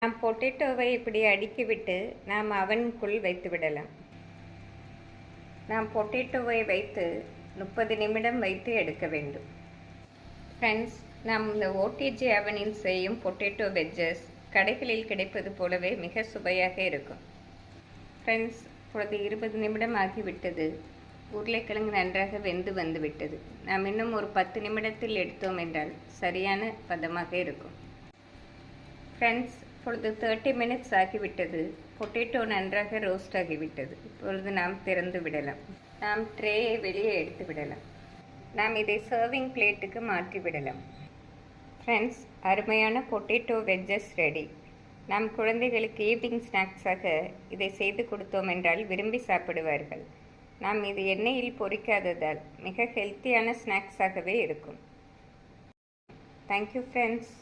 நாம் பொட்டேட்டோவை இப்படி அடுக்கிவிட்டு நாம் அவனுக்குள் வைத்து விடலாம். நாம் பொட்டேட்டோவை வைத்து 30 நிமிடம் வைத்து எடுக்க வேண்டும். ஃப்ரெண்ட்ஸ், நாம் இந்த ஓடிஜி அவனில் செய்யும் பொட்டேட்டோ வெஜ்ஜஸ் கடைகளில் கிடைப்பது போலவே மிக சுவையாக இருக்கும். ஃப்ரெண்ட்ஸ், இப்பொழுது 20 நிமிடம் ஆகிவிட்டது. உருளைக்கிழங்கு நன்றாக வெந்து வந்து விட்டது. நாம் இன்னும் ஒரு 10 நிமிடத்தில் எடுத்தோம் என்றால் சரியான பதமாக இருக்கும். ஃப்ரெண்ட்ஸ், இப்பொழுது 30 மினிட்ஸ் ஆகிவிட்டது. பொட்டேட்டோ நன்றாக ரோஸ்ட் ஆகிவிட்டது. இப்பொழுது நாம் திறந்து விடலாம். நாம் ட்ரேயை வெளியே எடுத்து விடலாம். நாம் இதை சர்விங் பிளேட்டுக்கு மாற்றி விடலாம். ஃப்ரெண்ட்ஸ், அருமையான பொட்டேட்டோ வெஜ்ஜஸ் ரெடி. நாம் குழந்தைகளுக்கு ஈவினிங் ஸ்நாக்ஸாக இதை செய்து கொடுத்தோம் என்றால் விரும்பி சாப்பிடுவார்கள். நாம் இது எண்ணெயில் பொரிக்காததால் மிக ஹெல்த்தியான ஸ்நாக்ஸாகவே இருக்கும். Thank you friends.